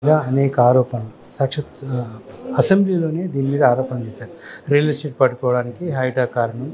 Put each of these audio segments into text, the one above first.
ఇలా అనేక ఆరోపణలు సాక్షాత్ అసెంబ్లీలోనే దీని మీద ఆరోపణలు చేస్తారు. రియల్ ఎస్టేట్ పట్టుకోవడానికి హైడ్రా కారణం,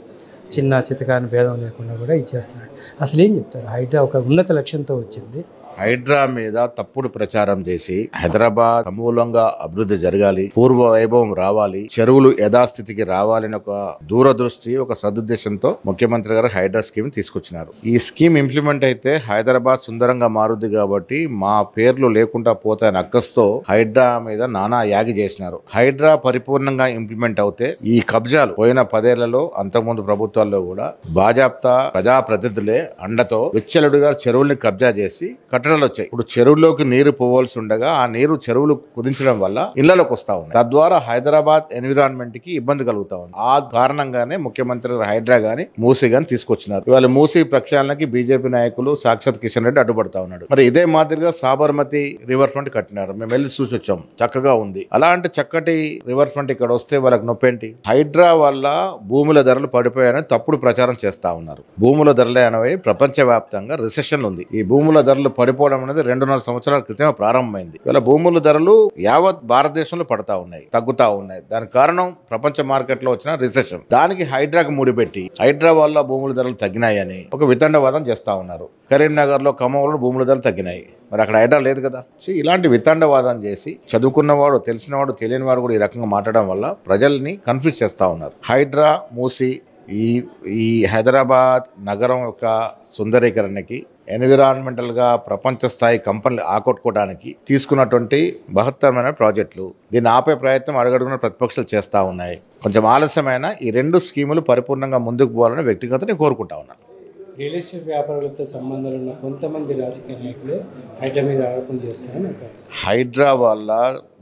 చిన్న చితకాని భేదం లేకుండా కూడా ఇచ్చేస్తున్నారు. అసలు ఏం చెప్తారు? హైడ్రా ఒక ఉన్నత లక్ష్యంతో వచ్చింది. హైడ్రా మీద తప్పుడు ప్రచారం చేసి హైదరాబాద్ సమూలంగా అభివృద్ధి జరగాలి, పూర్వ వైభవం రావాలి, చెరువులు యథాస్థితికి రావాలని ఒక దూరదృష్టి, ఒక సదుద్దేశంతో ముఖ్యమంత్రి గారు హైడ్రా స్కీమ్ తీసుకొచ్చినారు. ఈ స్కీమ్ ఇంప్లిమెంట్ అయితే హైదరాబాద్ సుందరంగా మారుద్ది కాబట్టి మా పేర్లు లేకుండా పోతాయని అక్కస్తో హైడ్రా మీద నానా యాగి చేసినారు. హైడ్రా పరిపూర్ణంగా ఇంప్లిమెంట్ అవుతే ఈ కబ్జాలు పోయిన 10 ఏళ్లలో అంతకుముందు ప్రభుత్వాల్లో కూడా బాజాప్తా ప్రజాప్రతినిధులే అండతో విచ్చలడుగా చెరువుల్ని కబ్జా చేసి కట్టడాలు వచ్చాయి. ఇప్పుడు చెరువులోకి నీరు పోవాల్సి ఉండగా ఆ నీరు చెరువులు కుదించడం వల్ల ఇళ్లలోకి వస్తా ఉంది. తద్వారా హైదరాబాద్ ఎన్విరాన్మెంట్ కి ఇబ్బంది కలుగుతా ఉంది. ఆ కారణంగానే ముఖ్యమంత్రి హైడ్రా గాని మూసీ గాని తీసుకొచ్చినారు. ఇవాళ మూసీ ప్రక్షాళనకి బీజేపీ నాయకులు సాక్షాత్ కిషన్ రెడ్డి అడ్డుపడతా ఉన్నాడు. మరి ఇదే మాదిరిగా సాబర్మతి రివర్ ఫ్రంట్ కట్టినారు. మేము వెళ్ళి చూసి వచ్చాం, చక్కగా ఉంది. అలాంటి చక్కటి రివర్ ఫ్రంట్ ఇక్కడ వస్తే వాళ్ళకి నొప్పేంటి? హైడ్రా వల్ల భూముల ధరలు పడిపోయాయని తప్పుడు ప్రచారం చేస్తా ఉన్నారు. భూముల ధరలే అనేవి ప్రపంచవ్యాప్తంగా రిసెషన్ ఉంది. ఈ భూముల ధరలు పడిపోవడం అనేది 2.5 సంవత్సరాల క్రితం ప్రారంభమైంది. ఇలా భూముల ధరలు యావత్ భారతదేశంలో పడతా ఉన్నాయి, తగ్గుతా ఉన్నాయి. దానికి కారణం ప్రపంచ మార్కెట్ లో వచ్చిన రిసెషన్. దానికి హైడ్రాకి ముడిపెట్టి హైడ్రా వల్ల భూముల ధరలు తగ్గినాయని ఒక వితండవాదం చేస్తా ఉన్నారు. కరీంనగర్ లో, ఖమ్మంలో భూముల ధరలు తగ్గినాయి. మరి అక్కడ హైడ్రా లేదు కదా. ఇలాంటి వితండవాదం చేసి చదువుకున్నవాడు, తెలిసినవాడు, తెలియనివాడు కూడా ఈ రకంగా మాట్లాడడం వల్ల ప్రజల్ని కన్ఫ్యూజ్ చేస్తా ఉన్నారు. హైడ్రా, మూసీ ఈ హైదరాబాద్ నగరం యొక్క సుందరీకరణకి, ఎన్విరాన్మెంటల్గా ప్రపంచ స్థాయి కంపెనీలు ఆకట్టుకోవడానికి తీసుకున్నటువంటి బృహత్తరమైన ప్రాజెక్టులు. దీన్ని ఆపే ప్రయత్నం అడుగడుగున ప్రతిపక్షాలు చేస్తూ ఉన్నాయి. కొంచెం ఆలస్యమైన ఈ 2 స్కీములు పరిపూర్ణంగా ముందుకు పోవాలని వ్యక్తిగతంగా కోరుకుంటా ఉన్నాను. రియల్ ఎస్టేట్ వ్యాపారులతో సంబంధాలు ఉన్న కొంతమంది రాజకీయ నాయకులు హైడ్రా మీద ఆరోపణ చేస్తారని. హైడ్రా వల్ల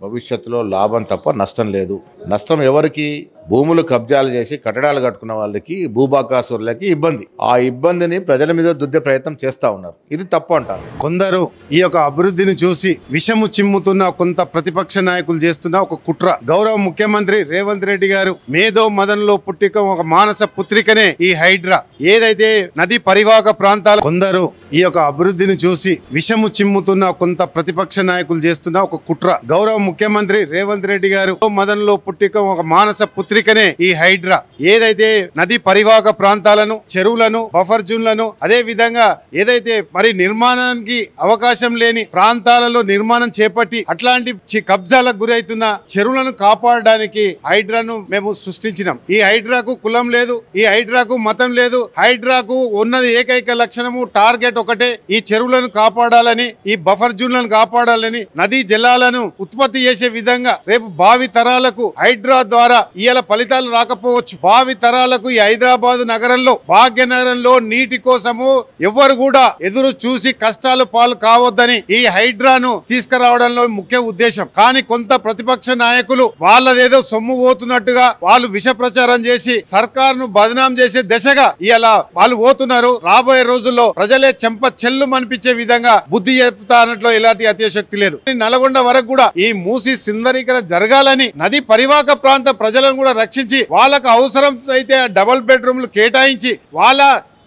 భవిష్యత్తులో లాభం తప్ప నష్టం లేదు. నష్టం ఎవరికి? భూములు కబ్జాలు చేసి కట్టడాలు కట్టుకున్న వాళ్ళకి, భూభాకాసురులకి ఇబ్బంది. ఆ ఇబ్బందిని ప్రజల మీద దుద్దే ప్రయత్నం చేస్తా ఉన్నారు. ఇది తప్పు అంటారు కొందరు. ఈ యొక్క అభివృద్ధిని చూసి విషము చిమ్ముతున్న కొంత ప్రతిపక్ష నాయకులు చేస్తున్న ఒక కుట్ర. గౌరవ ముఖ్యమంత్రి రేవంత్ రెడ్డి గారు మేధో మదన్లో పుట్టిక ఒక మానస పుత్రికనే ఈ హైడ్రా. ఏదైతే నది పరివాహక ప్రాంతాలు కొందరు ఈ యొక్క అభివృద్ధిని చూసి విషము చిమ్ముతున్న కొంత ప్రతిపక్ష నాయకులు చేస్తున్న ఒక కుట్ర. గౌరవ ముఖ్యమంత్రి రేవంత్ రెడ్డి గారు మదన్లో పుట్టిక ఒక మానస పుత్రికనే ఈ హైడ్రా. ఏదైతే నది పరివాహక ప్రాంతాలను, చెరువులను, బఫర్ జోన్లను, అదే విధంగా ఏదైతే మరి నిర్మాణానికి అవకాశం లేని ప్రాంతాలలో నిర్మాణం చేపట్టి అట్లాంటి కబ్జాలకు గురైతున్న చెరువులను కాపాడడానికి హైడ్రాను మేము సృష్టించినాం. ఈ హైడ్రాకు కులం లేదు, ఈ హైడ్రాకు మతం లేదు. హైడ్రాకు ఉన్నది ఏకైక లక్షణము, టార్గెట్ ఒకటే. ఈ చెరువులను కాపాడాలని, ఈ బఫర్ జోన్లను కాపాడాలని, నదీ జలాలను ఉత్పత్తి చేసే విధంగా రేపు భావి తరాలకు హైడ్రా ద్వారా ఇవాళ ఫలితాలు రాకపోవచ్చు. భావి తరాలకు ఈ హైదరాబాద్ నగరంలో, భాగ్యనగరంలో నీటి కోసము ఎవరు కూడా ఎదురు చూసి కష్టాలు పాలు కావద్దని ఈ హైడ్రాను తీసుకురావడంలో ముఖ్య ఉద్దేశం. కానీ కొంత ప్రతిపక్ష నాయకులు వాళ్ళదేదో సొమ్ము పోతున్నట్టుగా వాళ్ళు విష ప్రచారం చేసి సర్కారును బదనాం చేసే దశగా ఇలా వాళ్ళు పోతున్నారు. రాబోయే రోజుల్లో ప్రజలే చెంప చెల్లు అనిపించే విధంగా బుద్ధి చెప్తా అన్నట్లో ఎలాంటి అతిశక్తి లేదు. నల్గొండ వరకు కూడా ఈ మూసీ సుందరీకరణ జరగాలని, నది పరివాహక ప్రాంత ప్రజలను కూడా రక్షించి వాళ్ళకు అవసరం అయితే డబుల్ బెడ్రూమ్లు కేటాయించి వాళ్ళ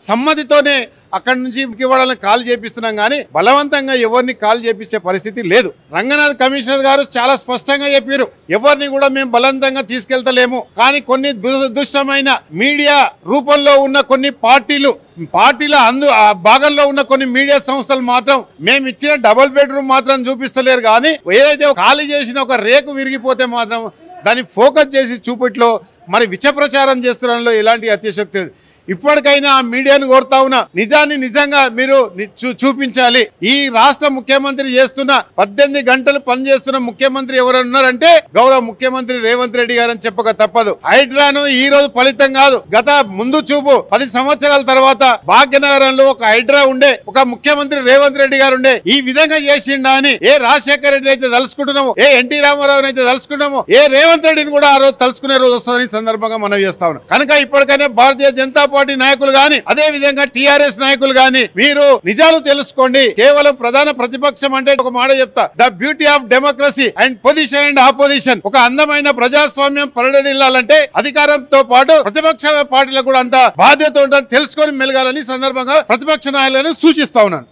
సమ్మతితోనే అక్కడి నుంచి ఇవ్వడానికి కాల్ చేపిస్తున్నాం. కానీ బలవంతంగా ఎవరిని కాల్ చేపించే పరిస్థితి లేదు. రంగనాథ్ కమిషనర్ గారు చాలా స్పష్టంగా చెప్పారు, ఎవరిని కూడా మేము బలవంతంగా తీసుకెళ్తలేము. కానీ కొన్ని దుష్టమైన మీడియా రూపంలో ఉన్న కొన్ని పార్టీల భాగంలో ఉన్న కొన్ని మీడియా సంస్థలు మాత్రం మేము ఇచ్చిన డబుల్ బెడ్రూమ్ మాత్రం చూపిస్తలేరు. కానీ ఏదైతే ఖాళీ చేసిన ఒక రేకు విరిగిపోతే మాత్రం దాన్ని ఫోకస్ చేసి చూపెట్లో మరి విష ప్రచారం చేస్తున్నలో ఎలాంటి అతిశక్తి లేదు. ఇప్పటికైనా ఆ మీడియాను కోరుతా ఉన్నా, నిజాన్ని నిజంగా మీరు చూపించాలి. ఈ రాష్ట్ర ముఖ్యమంత్రి చేస్తున్న 18 గంటలు పనిచేస్తున్న ముఖ్యమంత్రి ఎవరన్నారంటే గౌరవ ముఖ్యమంత్రి రేవంత్ రెడ్డి గారు అని చెప్పక తప్పదు. హైడ్రాను ఈ రోజు ఫలితం కాదు, గత ముందు చూపు 10 సంవత్సరాల తర్వాత భాగ్యనగరంలో ఒక హైడ్రా ఉండే, ఒక ముఖ్యమంత్రి రేవంత్ రెడ్డి గారు ఉండే. ఈ విధంగా చేసిండా అని ఏ రాజశేఖర రెడ్డి అయితే తలుసుకుంటున్నామో, ఏ ఎన్టీ రామారావు అయితే తలుసుకున్నామో, ఏ రేవంత్ రెడ్డిని కూడా ఆ రోజు తలుసుకునే రోజు వస్తుందని సందర్భంగా మనం చేస్తా ఉన్నాం. కనుక ఇప్పటికైనా భారతీయ జనతా పార్టీ నాయకులు గాని, అదే విధంగా టిఆర్ఎస్ నాయకులు గాని మీరు నిజాలు తెలుసుకోండి. కేవలం ప్రధాన ప్రతిపక్షం అంటే ఒక మాట చెప్తా, the beauty of democracy and position and opposition. ఒక అందమైన ప్రజాస్వామ్యం పరిడలిల్లాలంటే అధికారంతో పాటు ప్రతిపక్ష పార్టీలకు కూడా అంత బాధ్యత ఉందని తెలుసుకొని మెలగాలని సందర్భంగా ప్రతిపక్ష నాయకులను సూచిస్తా ఉన్నాను.